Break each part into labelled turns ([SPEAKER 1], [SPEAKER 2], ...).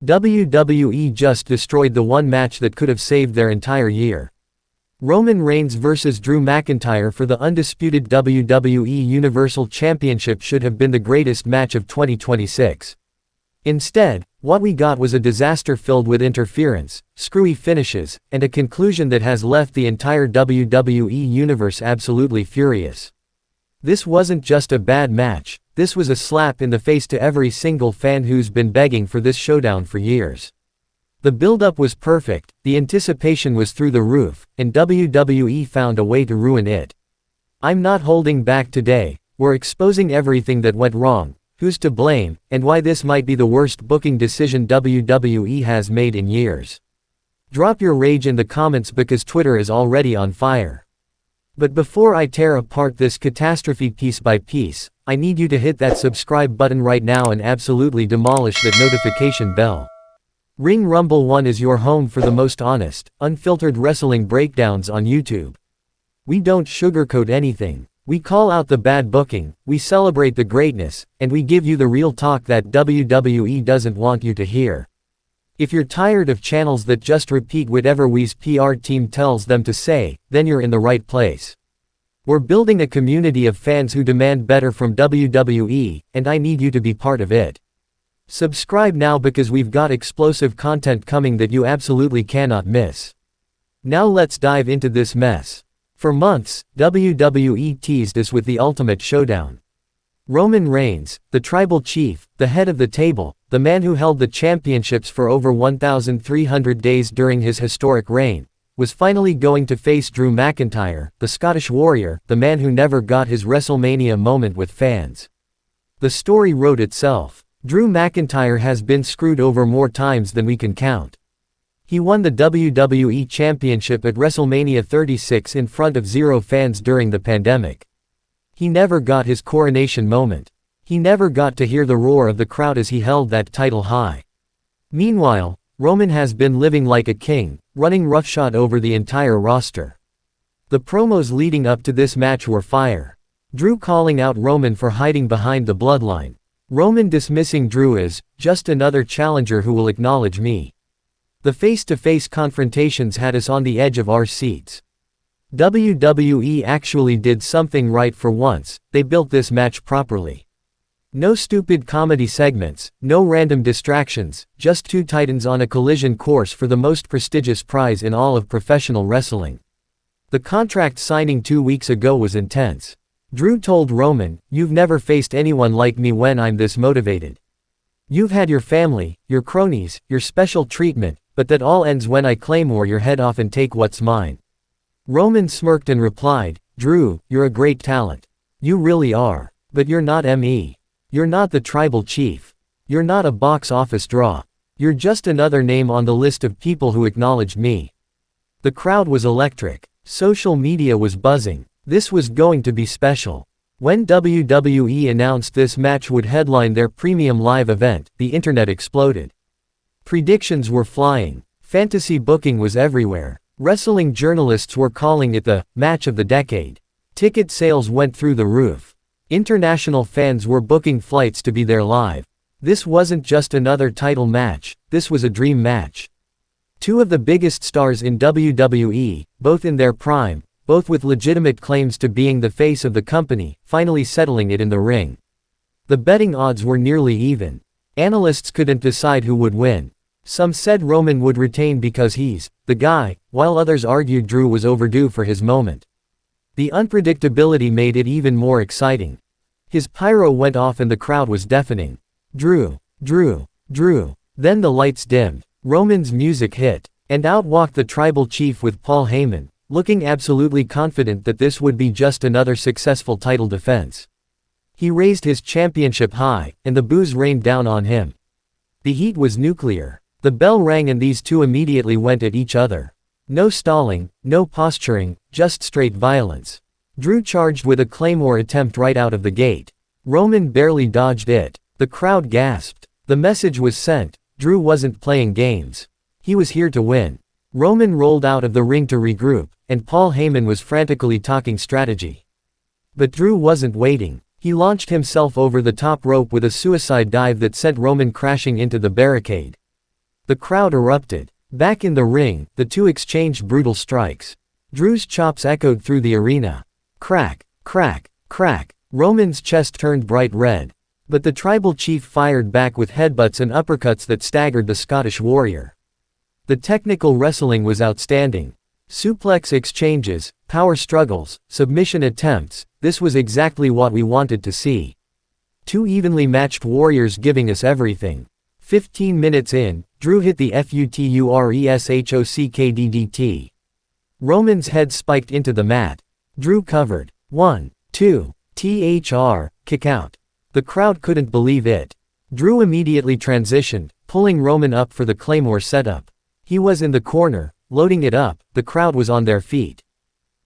[SPEAKER 1] WWE just destroyed the one match that could have saved their entire year. Roman Reigns vs. Drew McIntyre for the undisputed WWE Universal Championship should have been the greatest match of 2026. Instead, what we got was a disaster filled with interference, screwy finishes, and a conclusion that has left the entire WWE Universe absolutely furious. This wasn't just a bad match, this was a slap in the face to every single fan who's been begging for this showdown for years. The build-up was perfect, the anticipation was through the roof, and WWE found a way to ruin it. I'm not holding back today, we're exposing everything that went wrong, who's to blame, and why this might be the worst booking decision WWE has made in years. Drop your rage in the comments because Twitter is already on fire. But before I tear apart this catastrophe piece by piece, I need you to hit that subscribe button right now and absolutely demolish that notification bell. Ring Rumble 1 is your home for the most honest, unfiltered wrestling breakdowns on YouTube. We don't sugarcoat anything. We call out the bad booking, we celebrate the greatness, and we give you the real talk that WWE doesn't want you to hear. If you're tired of channels that just repeat whatever we's PR team tells them to say, then you're in the right place. We're building a community of fans who demand better from WWE, and I need you to be part of it. Subscribe now because we've got explosive content coming that you absolutely cannot miss. Now let's dive into this mess. For months, WWE teased us with the ultimate showdown. Roman Reigns, the tribal chief, the head of the table, the man who held the championships for over 1,300 days during his historic reign, was finally going to face Drew McIntyre, the Scottish warrior, the man who never got his WrestleMania moment with fans. The story wrote itself. Drew McIntyre has been screwed over more times than we can count. He won the WWE Championship at WrestleMania 36 in front of 0 fans during the pandemic. He never got his coronation moment. He never got to hear the roar of the crowd as he held that title high. Meanwhile, Roman has been living like a king, running roughshod over the entire roster. The promos leading up to this match were fire. Drew calling out Roman for hiding behind the Bloodline. Roman dismissing Drew as, just another challenger who will acknowledge me. The face-to-face confrontations had us on the edge of our seats. WWE actually did something right for once, they built this match properly. No stupid comedy segments, no random distractions, just 2 titans on a collision course for the most prestigious prize in all of professional wrestling. The contract signing 2 weeks ago was intense. Drew told Roman, "You've never faced anyone like me when I'm this motivated. You've had your family, your cronies, your special treatment, but that all ends when I claymore your head off and take what's mine." Roman smirked and replied, "Drew, you're a great talent. You really are. But you're not me. You're not the tribal chief. You're not a box office draw. You're just another name on the list of people who acknowledged me." The crowd was electric. Social media was buzzing. This was going to be special. When WWE announced this match would headline their premium live event, the internet exploded. Predictions were flying. Fantasy booking was everywhere. Wrestling journalists were calling it the match of the decade. Ticket sales went through the roof. International fans were booking flights to be there live. This wasn't just another title match, this was a dream match. 2 of the biggest stars in WWE, both in their prime, both with legitimate claims to being the face of the company, finally settling it in the ring. The betting odds were nearly even. Analysts couldn't decide who would win. Some said Roman would retain because he's the guy, while others argued Drew was overdue for his moment. The unpredictability made it even more exciting. His pyro went off and the crowd was deafening. Drew, Drew, Drew. Then the lights dimmed. Roman's music hit. And out walked the tribal chief with Paul Heyman, looking absolutely confident that this would be just another successful title defense. He raised his championship high, and the boos rained down on him. The heat was nuclear. The bell rang and these 2 immediately went at each other. No stalling, no posturing, just straight violence. Drew charged with a claymore attempt right out of the gate. Roman barely dodged it. The crowd gasped. The message was sent. Drew wasn't playing games. He was here to win. Roman rolled out of the ring to regroup, and Paul Heyman was frantically talking strategy. But Drew wasn't waiting. He launched himself over the top rope with a suicide dive that sent Roman crashing into the barricade. The crowd erupted. Back in the ring, the two exchanged brutal strikes. Drew's chops echoed through the arena. Crack, crack, crack. Roman's chest turned bright red. But the tribal chief fired back with headbutts and uppercuts that staggered the Scottish warrior. The technical wrestling was outstanding. Suplex exchanges, power struggles, submission attempts, this was exactly what we wanted to see. Two evenly matched warriors giving us everything. 15 minutes in, Drew hit the FUTURESHOCKDDT. Roman's head spiked into the mat. Drew covered. 1, 2, THR, kick out. The crowd couldn't believe it. Drew immediately transitioned, pulling Roman up for the Claymore setup. He was in the corner, loading it up, the crowd was on their feet.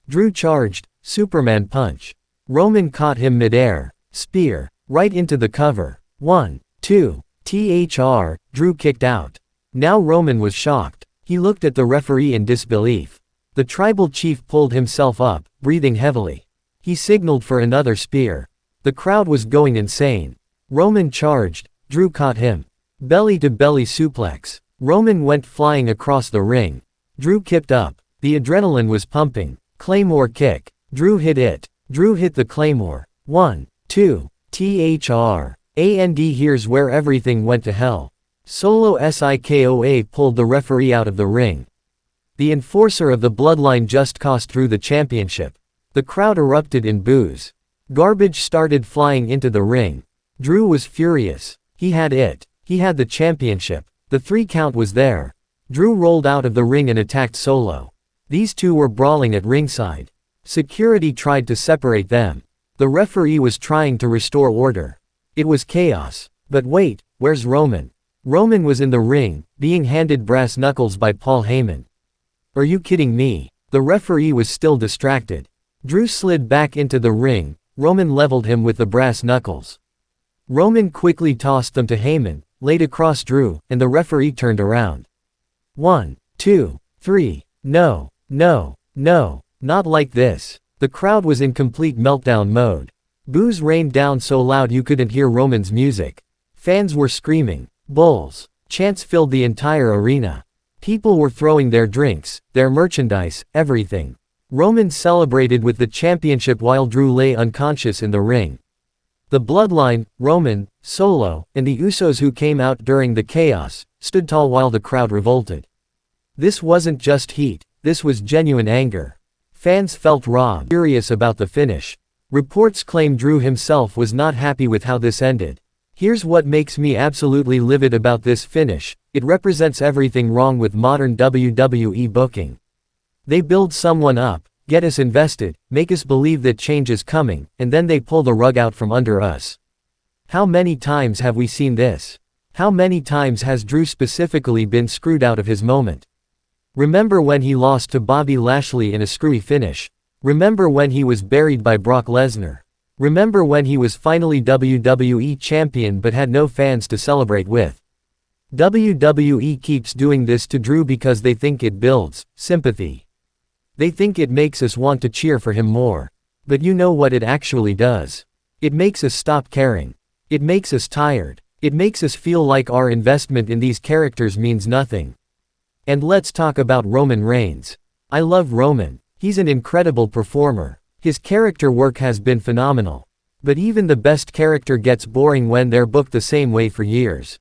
[SPEAKER 1] Drew charged, Superman punch. Roman caught him midair, spear, right into the cover. 1, 2, THR, Drew kicked out. Now Roman was shocked. He looked at the referee in disbelief. The tribal chief pulled himself up, breathing heavily. He signaled for another spear. The crowd was going insane. Roman charged, Drew caught him. Belly-to-belly suplex. Roman went flying across the ring. Drew kicked up. The adrenaline was pumping. Claymore kick. Drew hit it. Drew hit the Claymore. 1, 2, THR. And here's where everything went to hell. Solo Sikoa pulled the referee out of the ring. The enforcer of the Bloodline just cost Drew the championship. The crowd erupted in boos. Garbage started flying into the ring. Drew was furious. He had it. He had the championship. The 3 count was there. Drew rolled out of the ring and attacked Solo. These two were brawling at ringside. Security tried to separate them. The referee was trying to restore order. It was chaos. But wait, where's Roman? Roman was in the ring, being handed brass knuckles by Paul Heyman. Are you kidding me? The referee was still distracted. Drew slid back into the ring. Roman leveled him with the brass knuckles. Roman quickly tossed them to Heyman, laid across Drew, and the referee turned around. 1, 2, 3, no, no, no, not like this. The crowd was in complete meltdown mode. Boos rained down so loud you couldn't hear Roman's music. Fans were screaming, "Bulls!" Chants filled the entire arena. People were throwing their drinks, their merchandise, everything. Roman celebrated with the championship while Drew lay unconscious in the ring. The Bloodline, Roman, Solo, and the Usos who came out during the chaos, stood tall while the crowd revolted. This wasn't just heat, this was genuine anger. Fans felt robbed, furious about the finish. Reports claim Drew himself was not happy with how this ended. Here's what makes me absolutely livid about this finish: it represents everything wrong with modern WWE booking. They build someone up, get us invested, make us believe that change is coming, and then they pull the rug out from under us. How many times have we seen this? How many times has Drew specifically been screwed out of his moment? Remember when he lost to Bobby Lashley in a screwy finish? Remember when he was buried by Brock Lesnar? Remember when he was finally WWE champion but had no fans to celebrate with? WWE keeps doing this to Drew because they think it builds sympathy. They think it makes us want to cheer for him more. But you know what it actually does? It makes us stop caring. It makes us tired. It makes us feel like our investment in these characters means nothing. And let's talk about Roman Reigns. I love Roman. He's an incredible performer. His character work has been phenomenal. But even the best character gets boring when they're booked the same way for years.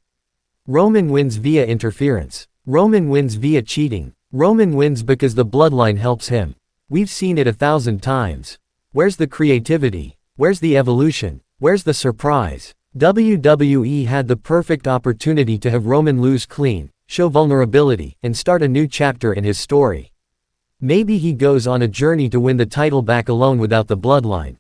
[SPEAKER 1] Roman wins via interference. Roman wins via cheating. Roman wins because the Bloodline helps him. We've seen it 1,000 times. Where's the creativity? Where's the evolution? Where's the surprise? WWE had the perfect opportunity to have Roman lose clean, show vulnerability, and start a new chapter in his story. Maybe he goes on a journey to win the title back alone without the Bloodline.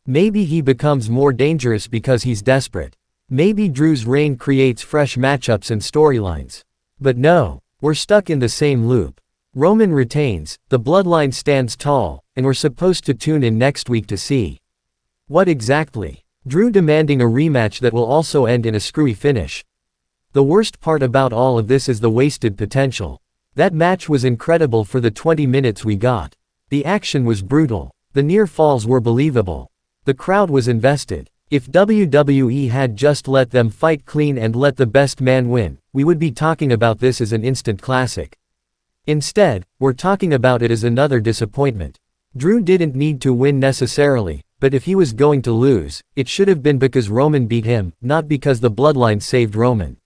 [SPEAKER 1] Maybe he becomes more dangerous because he's desperate. Maybe Drew's reign creates fresh matchups and storylines. But no. We're stuck in the same loop. Roman retains, the Bloodline stands tall, and we're supposed to tune in next week to see what exactly. Drew demanding a rematch that will also end in a screwy finish. The worst part about all of this is the wasted potential. That match was incredible for the 20 minutes we got. The action was brutal. The near falls were believable. The crowd was invested. If WWE had just let them fight clean and let the best man win, we would be talking about this as an instant classic. Instead, we're talking about it as another disappointment. Drew didn't need to win necessarily, but if he was going to lose, it should have been because Roman beat him, not because the Bloodline saved Roman.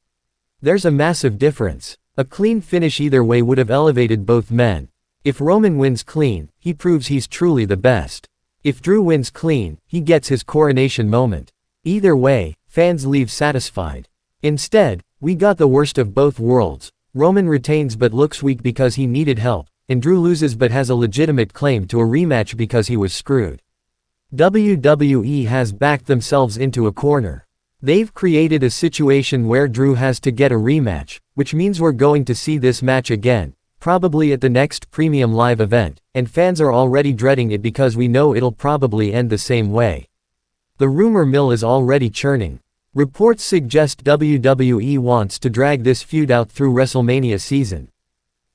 [SPEAKER 1] There's a massive difference. A clean finish either way would have elevated both men. If Roman wins clean, he proves he's truly the best. If Drew wins clean, he gets his coronation moment. Either way, fans leave satisfied. Instead, we got the worst of both worlds. Roman retains but looks weak because he needed help, and Drew loses but has a legitimate claim to a rematch because he was screwed. WWE has backed themselves into a corner. They've created a situation where Drew has to get a rematch, which means we're going to see this match again, probably at the next premium live event, and fans are already dreading it because we know it'll probably end the same way. The rumor mill is already churning. Reports suggest WWE wants to drag this feud out through WrestleMania season.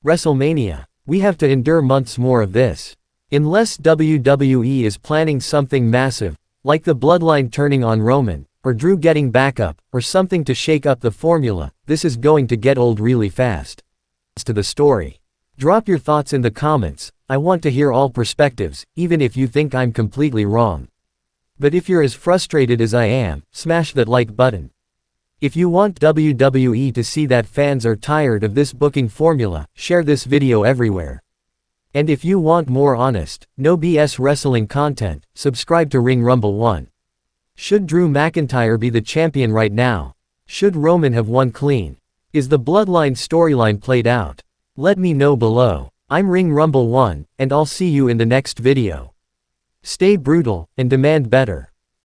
[SPEAKER 1] WrestleMania. We have to endure months more of this. Unless WWE is planning something massive, like the Bloodline turning on Roman, or Drew getting back up, or something to shake up the formula, this is going to get old really fast. As to the story. Drop your thoughts in the comments. I want to hear all perspectives, even if you think I'm completely wrong. But if you're as frustrated as I am, smash that like button. If you want WWE to see that fans are tired of this booking formula, share this video everywhere. And if you want more honest, no BS wrestling content, subscribe to Ring Rumble 1. Should Drew McIntyre be the champion right now? Should Roman have won clean? Is the Bloodline storyline played out? Let me know below. I'm Ring Rumble 1, and I'll see you in the next video. Stay brutal, and demand better.